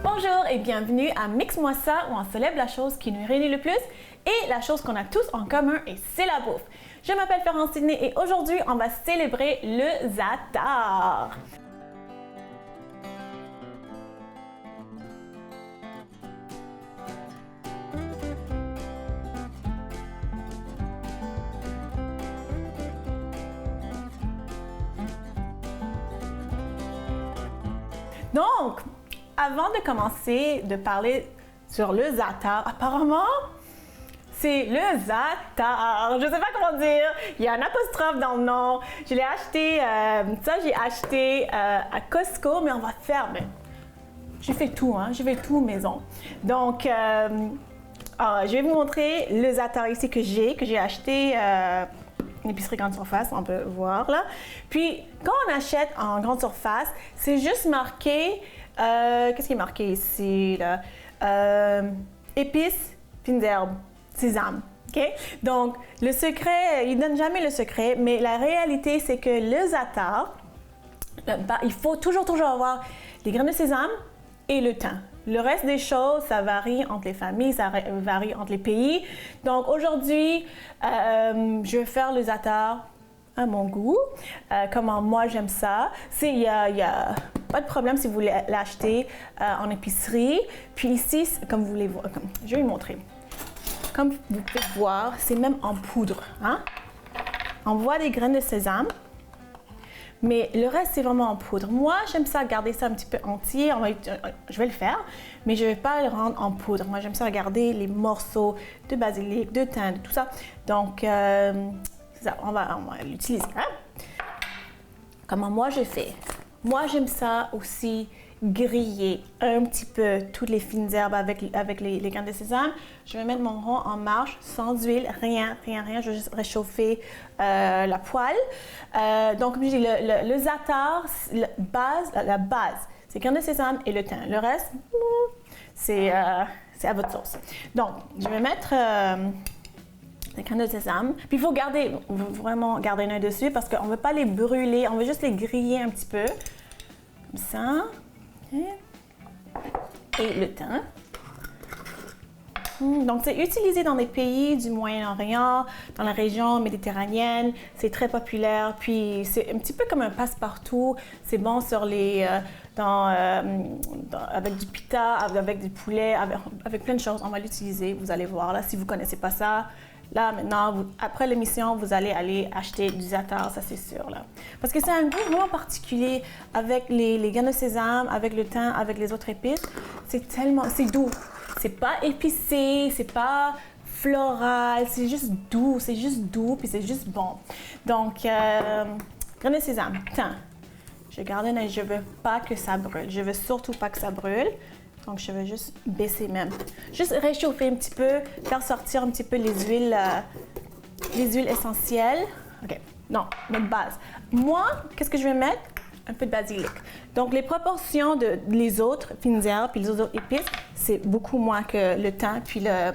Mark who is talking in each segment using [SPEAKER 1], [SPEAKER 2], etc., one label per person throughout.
[SPEAKER 1] Bonjour et bienvenue à Mix-moi ça où on célèbre la chose qui nous réunit le plus et la chose qu'on a tous en commun et c'est la bouffe. Je m'appelle Florence Sidney et aujourd'hui on va célébrer le za'atar. Donc, avant de commencer de parler sur le za'atar, apparemment, c'est le za'atar. Je ne sais pas comment dire. Il y a un apostrophe dans le nom. Je l'ai acheté, j'ai acheté à Costco, mais on va faire, j'ai fait tout, j'ai fait tout maison. Donc, je vais vous montrer le za'atar ici que j'ai acheté une épicerie grande surface, on peut voir là. Puis, quand on achète en grande surface, c'est juste marqué, qu'est-ce qui est marqué ici là? Épices, fines herbes, sésame. Okay? Donc, le secret, il ne donne jamais le secret, mais la réalité, c'est que le za'atar, il faut toujours avoir les graines de sésame et le thym. Le reste des choses, ça varie entre les familles, ça varie entre les pays. Donc aujourd'hui, je vais faire le za'atar à mon goût, comment moi j'aime ça. Il y a pas de problème si vous voulez l'acheter en épicerie. Puis ici, comme vous voulez voir, je vais vous montrer. Comme vous pouvez voir, c'est même en poudre. On voit des graines de sésame. Mais le reste, c'est vraiment en poudre. Moi, j'aime ça garder ça un petit peu entier. Je vais le faire, mais je ne vais pas le rendre en poudre. Moi, j'aime ça garder les morceaux de basilic, de thym, tout ça. Donc, c'est ça, on va l'utiliser. Comment moi, je fais? Moi, j'aime ça aussi griller un petit peu toutes les fines herbes avec les graines de sésame. Je vais mettre mon rond en marche sans huile, rien. Je vais juste réchauffer la poêle. Donc, comme je dis, le za'atar, la base, c'est graines de sésame et le thym. Le reste, c'est à votre sauce. Donc, je vais mettre les graines de sésame. Puis, il faut vraiment garder un œil dessus parce qu'on ne veut pas les brûler, on veut juste les griller un petit peu. Comme ça. Et le thym. Donc, c'est utilisé dans des pays du Moyen-Orient, dans la région méditerranéenne. C'est très populaire. Puis, c'est un petit peu comme un passe-partout. C'est bon sur avec du pita, avec du poulet, avec plein de choses. On va l'utiliser. Vous allez voir là, si vous ne connaissez pas ça. Là, maintenant, après l'émission, vous allez aller acheter du za'atar, ça c'est sûr. Là. Parce que c'est un goût vraiment particulier avec les graines de sésame, avec le thym, avec les autres épices. C'est doux. C'est pas épicé, c'est pas floral, c'est juste doux, puis c'est juste bon. Donc, graines de sésame, thym. Je garde un œil, je veux pas que ça brûle. Je veux surtout pas que ça brûle. Donc, je vais juste baisser même. Juste réchauffer un petit peu, faire sortir un petit peu les huiles essentielles. OK. Non, notre base. Moi, qu'est-ce que je vais mettre? Un peu de basilic. Donc, les proportions les autres fines herbes puis les autres épices, c'est beaucoup moins que le thym puis la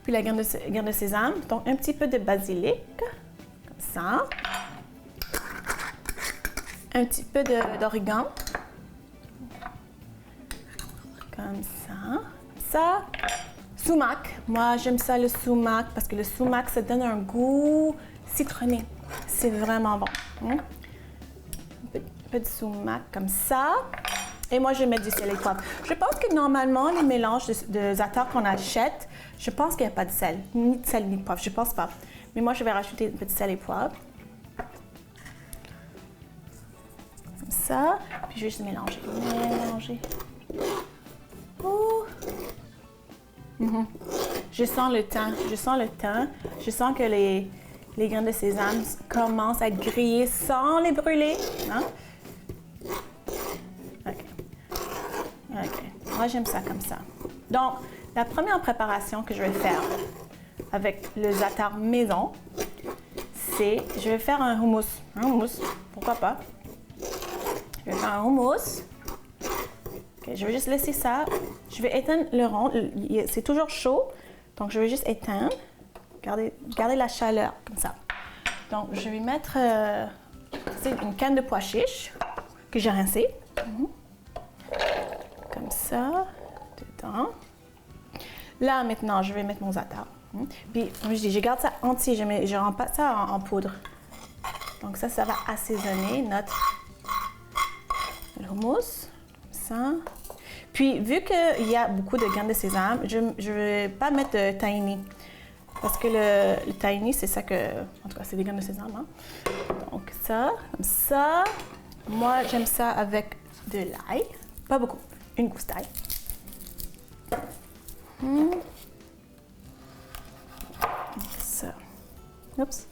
[SPEAKER 1] graine de sésame. Donc, un petit peu de basilic, comme ça. Un petit peu d'origan. Comme ça. Sumac. Moi, j'aime ça le sumac parce que le sumac, ça donne un goût citronné. C'est vraiment bon. Un peu de sumac comme ça. Et moi, je vais mettre du sel et poivre. Je pense que normalement, les mélanges de za'atar qu'on achète, je pense qu'il n'y a pas de sel. Ni de sel, ni de poivre. Je pense pas. Mais moi, je vais rajouter un peu de sel et poivre. Comme ça. Puis, je vais juste mélanger. Je sens le thym. Je sens que les graines de sésame commencent à griller sans les brûler. OK. Moi, j'aime ça comme ça. Donc, la première préparation que je vais faire avec le za'atar maison, c'est, je vais faire un houmous. Pourquoi pas? Je vais faire un houmous. Okay, je vais juste laisser ça. Je vais éteindre le rond. C'est toujours chaud. Donc, je vais juste éteindre. Garder la chaleur comme ça. Donc, je vais mettre une canne de pois chiches que j'ai rincée. Comme ça, dedans. Là, maintenant, je vais mettre mon za'atar. Puis, comme je dis, je garde ça entier, je ne rends pas ça en poudre. Donc ça va assaisonner notre hummus, comme ça. Puis, vu qu'il y a beaucoup de graines de sésame, je ne vais pas mettre de tahini. Parce que le tahini, c'est ça que... En tout cas, c'est des graines de sésame. Hein? Donc ça, comme ça. Moi, j'aime ça avec de l'ail. Pas beaucoup, une gousse d'ail. Ça. Oups.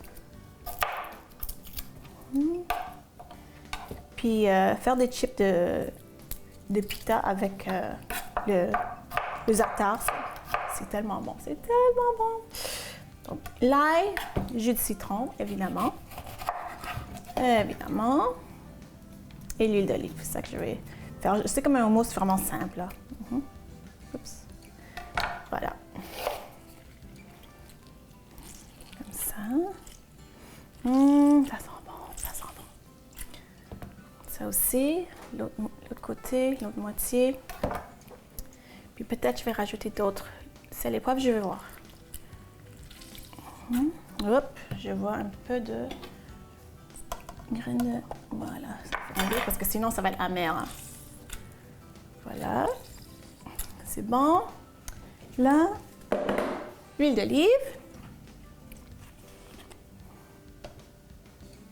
[SPEAKER 1] Puis faire des chips de pita avec le za'atar, c'est tellement bon, c'est tellement bon. Donc l'ail, jus de citron, évidemment, et l'huile d'olive, c'est ça que je vais faire. C'est comme un hummus vraiment simple là. Oups. Voilà. Comme ça. Ça sent bon, ça sent bon. Ça aussi, l'autre côté, l'autre moitié. Puis peut-être je vais rajouter d'autres sel et poivre, je vais voir. Hop, je vois un peu de graines de... Voilà, parce que sinon ça va être amer. Hein. Voilà, c'est bon. Là, l'huile d'olive.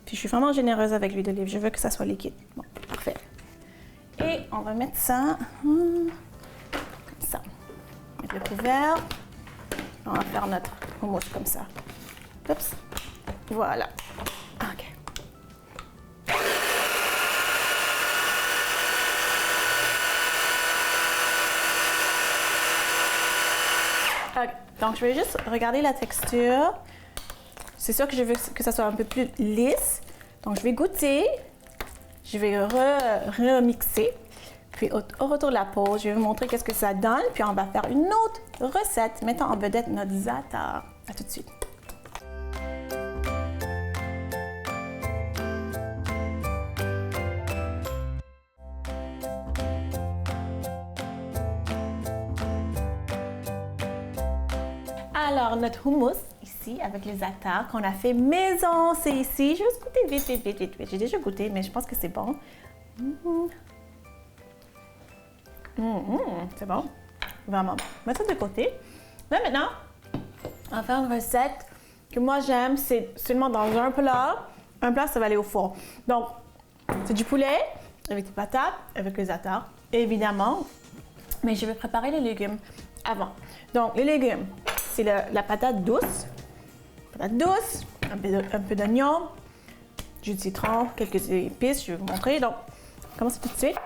[SPEAKER 1] Puis je suis vraiment généreuse avec l'huile d'olive, je veux que ça soit liquide. Bon, parfait. Et on va mettre ça comme ça. Mettre le couvert. On va faire notre hummus comme ça. Oups. Voilà. OK. OK. Donc, je vais juste regarder la texture. C'est sûr que je veux que ça soit un peu plus lisse. Donc, je vais goûter. Je vais remixer. Puis, au retour de la pause, je vais vous montrer qu'est-ce que ça donne. Puis, on va faire une autre recette mettant en vedette notre za'atar. À tout de suite. Alors, notre hummus, ici, avec les za'atar qu'on a fait maison, c'est ici. Je vais juste goûter vite. J'ai déjà goûté, mais je pense que c'est bon. C'est bon. Vraiment bon. Mettre ça de côté. Là, maintenant, on va faire une recette que moi, j'aime. C'est seulement dans un plat. Un plat, ça va aller au four. Donc, c'est du poulet avec des patates, avec les za'atar, évidemment. Mais je vais préparer les légumes avant. Donc, les légumes, c'est la patate douce. Un peu d'oignon, jus de citron, quelques épices, je vais vous montrer. Donc, on commence tout de suite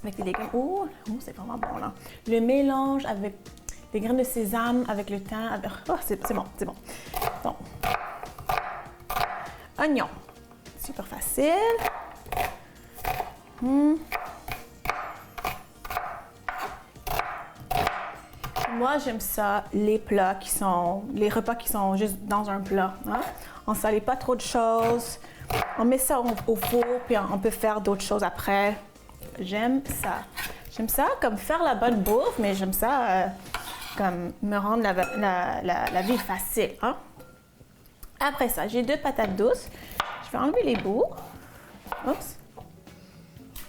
[SPEAKER 1] avec les légumes. Oh, c'est vraiment bon là. Le mélange avec les graines de sésame, avec le thym. Oh, c'est bon. Donc, oignon, super facile. Moi, j'aime ça, les repas qui sont juste dans un plat. Hein? On ne salit pas trop de choses. On met ça au four, puis on peut faire d'autres choses après. J'aime ça. J'aime ça comme faire la bonne bouffe, mais j'aime ça comme me rendre la vie facile. Hein? Après ça, j'ai 2 patates douces. Je vais enlever les bouts. Oups.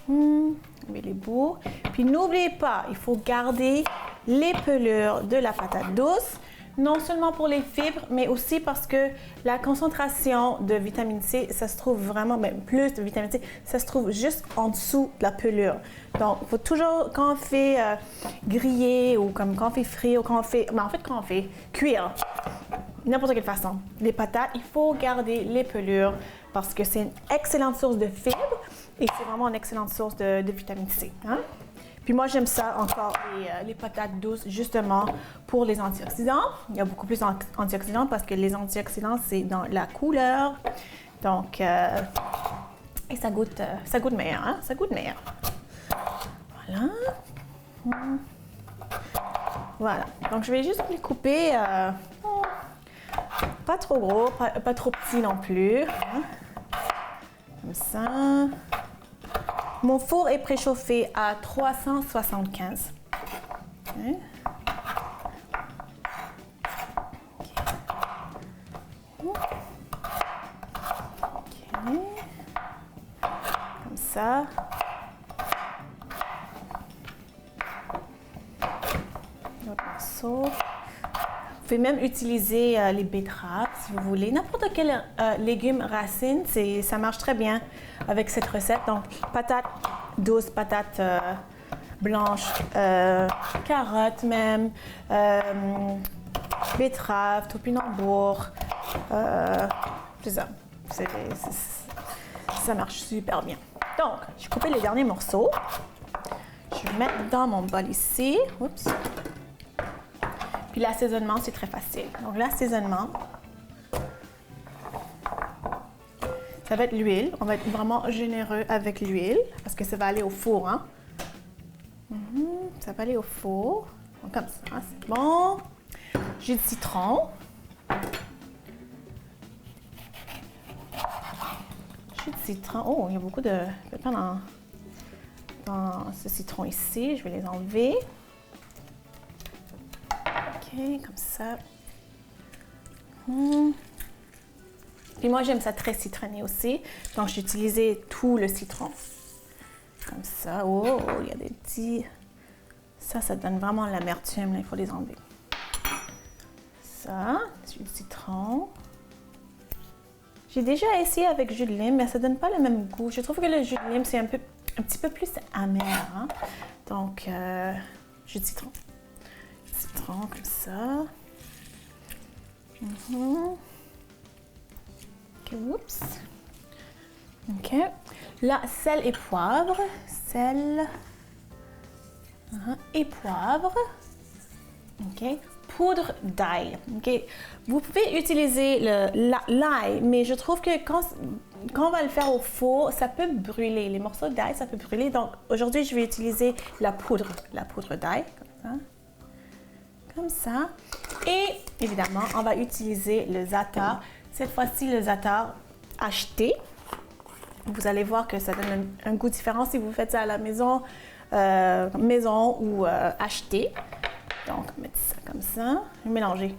[SPEAKER 1] Enlever les bouts. Puis n'oubliez pas, il faut garder les pelures de la patate douce, non seulement pour les fibres, mais aussi parce que la concentration de vitamine C, ça se trouve vraiment, même plus de vitamine C, ça se trouve juste en dessous de la pelure. Donc, il faut toujours, quand on fait griller ou comme quand on fait frire ou quand on fait, quand on fait cuire, n'importe quelle façon, les patates, il faut garder les pelures parce que c'est une excellente source de fibres et c'est vraiment une excellente source de vitamine C. Hein? Puis moi, j'aime ça encore, les patates douces, justement, pour les antioxydants. Il y a beaucoup plus d'antioxydants parce que les antioxydants, c'est dans la couleur. Donc, et ça goûte meilleur, hein? Ça goûte meilleur. Voilà. Voilà. Donc, je vais juste les couper, pas trop gros, pas trop petits non plus. Hein? Comme ça. Mon four est préchauffé à 375. Okay. Comme ça. L'autre morceau. Vous pouvez même utiliser les betteraves si vous voulez. N'importe quel légume racine, ça marche très bien avec cette recette. Donc, patates douces, patates blanches, carottes même, betteraves, topinambour. C'est ça. Ça marche super bien. Donc, j'ai coupé les derniers morceaux. Je vais mettre dans mon bol ici. Oups. Puis l'assaisonnement, c'est très facile. Donc l'assaisonnement, ça va être l'huile. On va être vraiment généreux avec l'huile parce que ça va aller au four. Hein? Ça va aller au four. Donc, comme ça, c'est bon. Jus de citron. Jus de citron. Oh, il y a beaucoup de pépins dans ce citron ici. Je vais les enlever. OK, comme ça. Puis moi, j'aime ça très citronné aussi. Donc, j'ai utilisé tout le citron. Comme ça. Oh, il y a des petits... Ça donne vraiment l'amertume. Il faut les enlever. Ça, jus de citron. J'ai déjà essayé avec jus de lime, mais ça donne pas le même goût. Je trouve que le jus de lime, c'est un petit peu plus amer. Hein? Donc, jus de citron. Citron comme ça. OK, oups. OK. Là, sel et poivre. Sel et poivre. OK. Poudre d'ail. OK. Vous pouvez utiliser l'ail, mais je trouve que quand on va le faire au four, ça peut brûler. Les morceaux d'ail, ça peut brûler. Donc, aujourd'hui, je vais utiliser la poudre d'ail, comme ça. Comme ça. Et évidemment, on va utiliser le za'atar. Cette fois-ci, le za'atar acheté. Vous allez voir que ça donne un goût différent si vous faites ça à la maison, ou acheté. Donc, on va mettre ça comme ça. Je vais mélanger.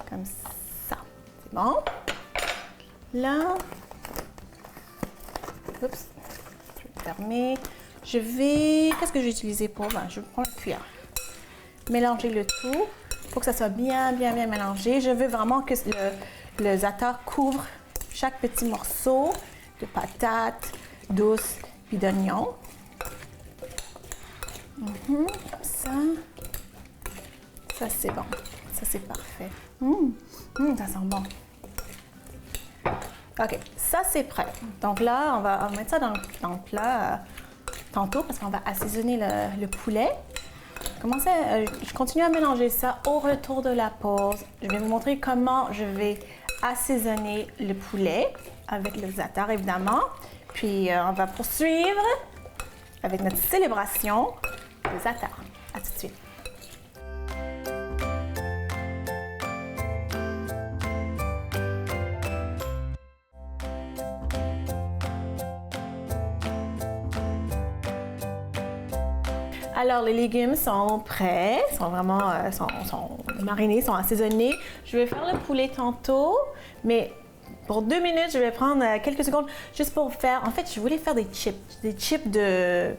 [SPEAKER 1] Comme ça. C'est bon. Là. Oups. Je vais fermer. Je vais... Qu'est-ce que j'ai utilisé pour... Ben, je prends une cuillère. Mélanger le tout. Il faut que ça soit bien mélangé. Je veux vraiment que le za'atar couvre chaque petit morceau de patates douces puis d'oignons. Comme ça. Ça, c'est bon. Ça, c'est parfait. Ça sent bon. OK. Ça, c'est prêt. Donc là, on va mettre ça dans le plat tantôt parce qu'on va assaisonner le poulet. Je continue à mélanger ça au retour de la pause. Je vais vous montrer comment je vais assaisonner le poulet avec le za'atar, évidemment. Puis, on va poursuivre avec notre célébration de za'atar. À tout de suite. Alors, les légumes sont prêts, sont vraiment sont marinés, sont assaisonnés. Je vais faire le poulet tantôt, mais pour 2 minutes, je vais prendre quelques secondes juste pour faire... En fait, je voulais faire des chips de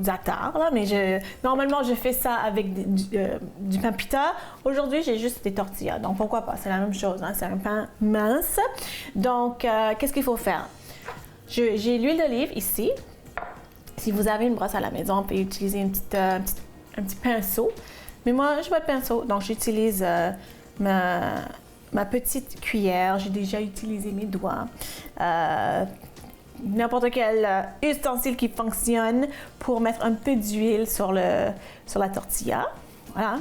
[SPEAKER 1] za'atar, là, mais normalement, je fais ça avec du pain pita. Aujourd'hui, j'ai juste des tortillas, donc pourquoi pas? C'est la même chose, hein? C'est un pain mince. Donc, qu'est-ce qu'il faut faire? J'ai l'huile d'olive ici. Si vous avez une brosse à la maison, on peut utiliser un petit pinceau. Mais moi, je n'ai pas de pinceau, donc j'utilise ma petite cuillère. J'ai déjà utilisé mes doigts. N'importe quel ustensile qui fonctionne pour mettre un peu d'huile sur la tortilla. Voilà,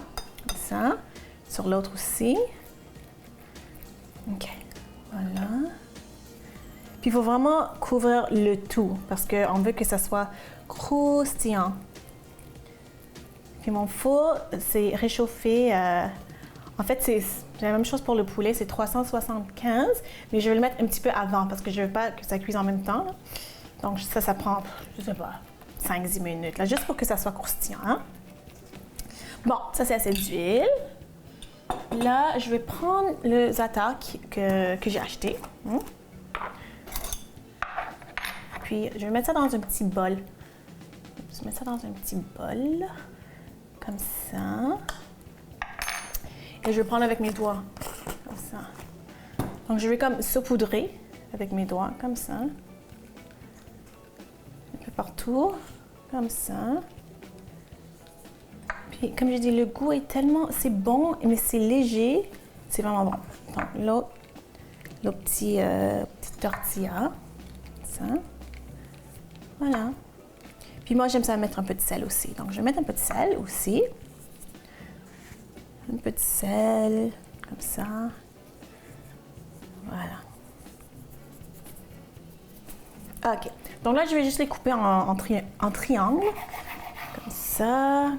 [SPEAKER 1] comme ça. Sur l'autre aussi. OK, voilà. Puis il faut vraiment couvrir le tout parce qu'on veut que ça soit croustillant. Puis mon four, c'est réchauffé. En fait, C'est la même chose pour le poulet, c'est 375, mais je vais le mettre un petit peu avant parce que je ne veux pas que ça cuise en même temps. Là. Donc ça prend, je sais pas, 5-10 minutes, là, juste pour que ça soit croustillant. Hein? Bon, ça c'est assez d'huile. Là, je vais prendre le za'atar que j'ai acheté. Puis, je vais mettre ça dans un petit bol. Je vais mettre ça dans un petit bol, comme ça. Et je vais prendre avec mes doigts, comme ça. Donc, je vais comme saupoudrer avec mes doigts, comme ça. Un peu partout, comme ça. Puis, comme je dis, le goût est tellement... C'est bon, mais c'est léger. C'est vraiment bon. Donc, l'autre petite tortilla, ça. Voilà. Puis moi, j'aime ça mettre un peu de sel aussi. Donc, je vais mettre un peu de sel aussi. Un peu de sel, comme ça. Voilà. OK. Donc là, je vais juste les couper en triangle. Comme ça.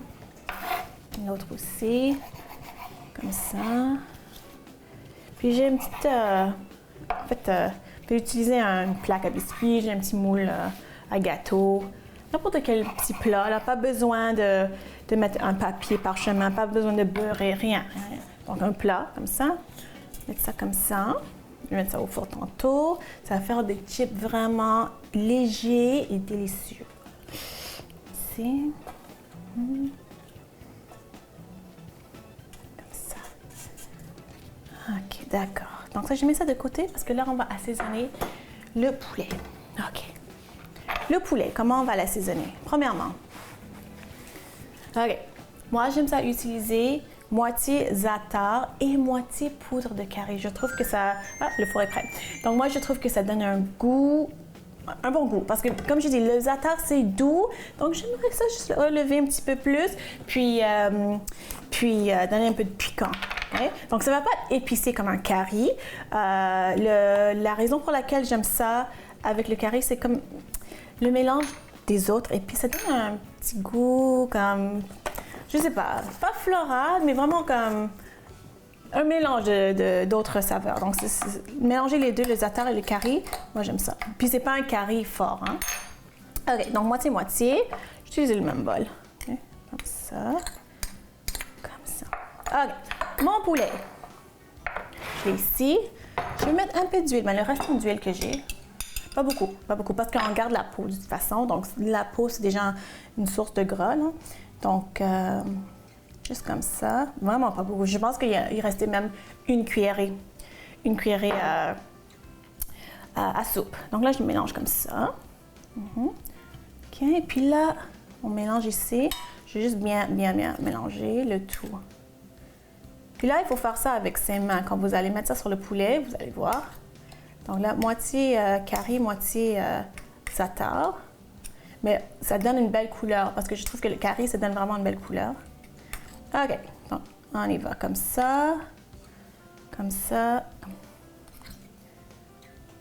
[SPEAKER 1] L'autre aussi. Comme ça. Puis j'ai une petite... en fait, je peux utiliser une plaque à biscuits. J'ai un petit moule à gâteau. N'importe quel petit plat. Là, pas besoin de mettre un papier parchemin. Pas besoin de beurrer, rien. Donc un plat, comme ça. Mettre ça comme ça. Je vais mettre ça au four tantôt. Ça va faire des chips vraiment légers et délicieux. Ici. Comme ça. OK, d'accord. Donc ça, je mets ça de côté parce que là, on va assaisonner le poulet. OK. Le poulet, comment on va l'assaisonner? Premièrement, OK. Moi, j'aime ça utiliser moitié za'atar et moitié poudre de curry. Je trouve que ça... Ah, le four est prêt. Donc, moi, je trouve que ça donne un goût, un bon goût. Parce que, comme je dis, le za'atar, c'est doux. Donc, j'aimerais ça juste le relever un petit peu plus. Puis donner un peu de piquant. Okay? Donc, ça ne va pas être épicé comme un curry. La raison pour laquelle j'aime ça avec le curry, c'est comme le mélange des autres. Et puis, ça donne un petit goût comme... Je sais pas floral, mais vraiment comme un mélange d'autres saveurs. Donc, mélanger les deux, le za'atar et le curry, moi j'aime ça. Puis c'est pas un curry fort, hein. OK, donc moitié-moitié. J'utilise le même bol. Okay. Comme ça. Comme ça. OK, mon poulet. Je l'ai ici. Je vais mettre un peu d'huile, mais le restant d'huile que j'ai. Pas beaucoup, parce qu'on garde la peau de toute façon. Donc, la peau, c'est déjà une source de gras, là. Donc, juste comme ça. Vraiment pas beaucoup. Je pense qu'il restait même une cuillerée à soupe. Donc là, je mélange comme ça. OK. Et puis là, on mélange ici. Je vais juste bien mélanger le tout. Puis là, il faut faire ça avec ses mains. Quand vous allez mettre ça sur le poulet, vous allez voir. Donc là, moitié curry, moitié za'atar. Mais ça donne une belle couleur parce que je trouve que le curry, ça donne vraiment une belle couleur. OK. Donc, on y va comme ça. Comme ça.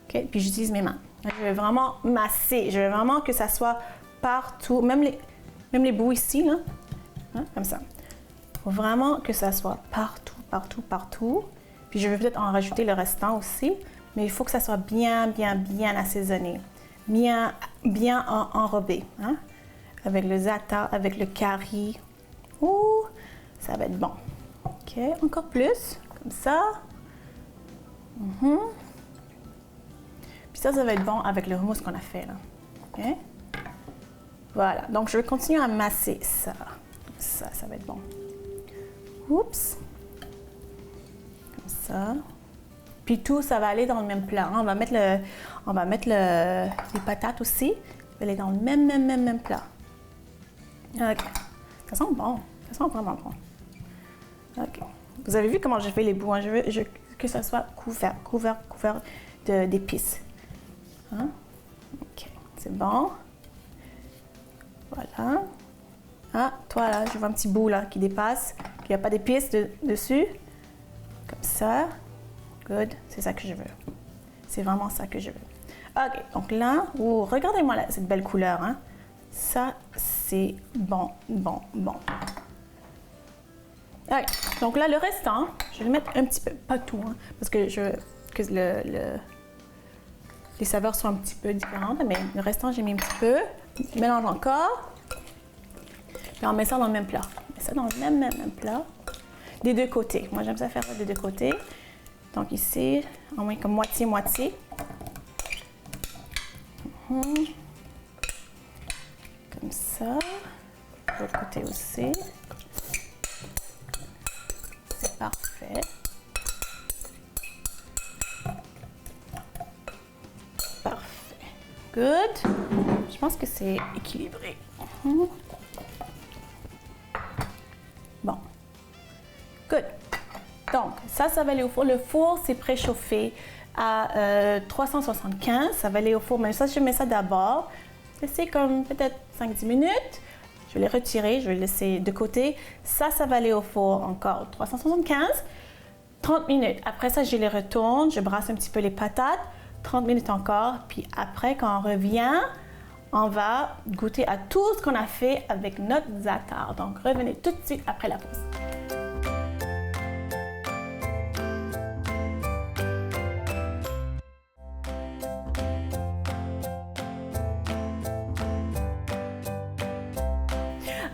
[SPEAKER 1] OK. Puis j'utilise mes mains. Je vais vraiment masser. Je veux vraiment que ça soit partout. Même les bouts ici, là. Hein, comme ça. Il faut vraiment que ça soit partout. Puis je vais peut-être en rajouter le restant aussi. Mais il faut que ça soit bien assaisonné. Bien enrobé, hein? Avec le za'atar, avec le curry. Ouh, ça va être bon. OK, encore plus, comme ça. Puis ça va être bon avec le hummus qu'on a fait, là. OK? Voilà, donc je vais continuer à masser ça. Ça va être bon. Oups. Comme ça. Puis tout, ça va aller dans le même plat. Hein? On va mettre les patates aussi. Ça va aller dans le même plat. OK. Ça sent bon. Ça sent vraiment bon. OK. Vous avez vu comment j'ai fait les bouts. Hein? Je veux que ça soit couvert d'épices. Hein? OK. C'est bon. Voilà. Ah, toi là, je vois un petit bout là qui dépasse. Il n'y a pas d'épices dessus. Comme ça. Good, c'est ça que je veux. C'est vraiment ça que je veux. OK, donc là, regardez-moi cette belle couleur. Hein? Ça, c'est bon. Okay. Donc là, le restant, je vais le mettre un petit peu, pas tout, hein, parce que je veux que les saveurs sont un petit peu différentes, mais le restant, j'ai mis un petit peu. Je mélange encore. Puis on met ça dans le même plat. On met ça dans le même plat. Des deux côtés. Moi, j'aime ça faire ça des deux côtés. Donc ici, on met comme moitié-moitié. Comme ça. De l'autre côté aussi. C'est parfait. Parfait. Good. Je pense que c'est équilibré. Bon. Good. Donc, ça va aller au four. Le four, c'est préchauffé à 375. Ça va aller au four. Mais ça, je mets ça d'abord. Laisser comme peut-être 5-10 minutes. Je vais les retirer. Je vais les laisser de côté. Ça va aller au four encore 375. 30 minutes. Après ça, je les retourne. Je brasse un petit peu les patates. 30 minutes encore. Puis après, quand on revient, on va goûter à tout ce qu'on a fait avec notre za'atar. Donc, revenez tout de suite après la pause.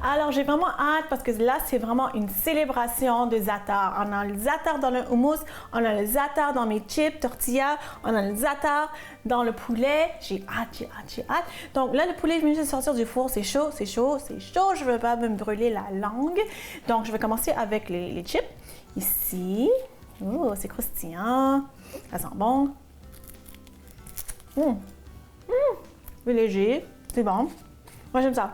[SPEAKER 1] Alors, j'ai vraiment hâte parce que là, c'est vraiment une célébration de za'atar. On a le za'atar dans le houmous, on a le za'atar dans mes chips, tortillas, on a le za'atar dans le poulet. J'ai hâte. Donc là, le poulet, je viens de sortir du four. C'est chaud. Je ne veux pas me brûler la langue. Donc, je vais commencer avec les chips. Ici. Oh, c'est croustillant. Ça sent bon. C'est léger. C'est bon. Moi, j'aime ça.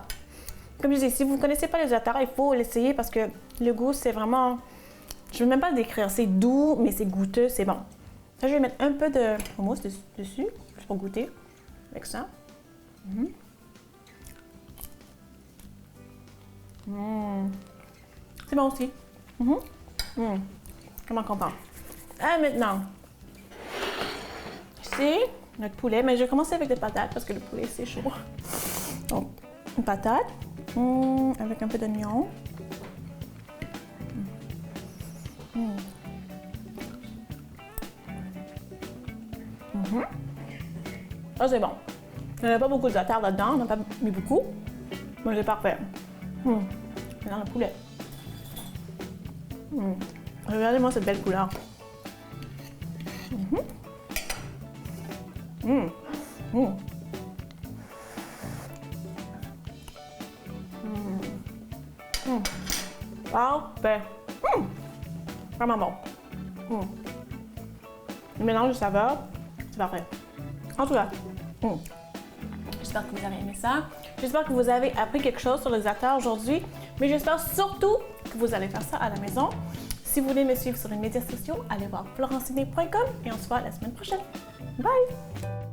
[SPEAKER 1] Comme je dis, si vous ne connaissez pas le za'atar, il faut l'essayer parce que le goût, c'est vraiment... Je ne veux même pas le décrire. C'est doux, mais c'est goûteux, c'est bon. Là, je vais mettre un peu de houmous dessus, juste pour goûter avec ça. C'est bon aussi. Vraiment content. Ah, maintenant, ici, notre poulet. Mais je vais commencer avec des patates parce que le poulet, c'est chaud. Donc, une patate. Avec un peu d'oignon. Ça, c'est bon. Il n'y avait pas beaucoup de za'atar là-dedans, on n'a pas mis beaucoup. Mais c'est parfait. Dans le poulet. Regardez-moi cette belle couleur. Parfait. Vraiment bon. Le mélange de saveurs, c'est parfait. En tout cas, j'espère que vous avez aimé ça. J'espère que vous avez appris quelque chose sur le za'atar aujourd'hui. Mais j'espère surtout que vous allez faire ça à la maison. Si vous voulez me suivre sur les médias sociaux, allez voir florencine.com et on se voit la semaine prochaine. Bye!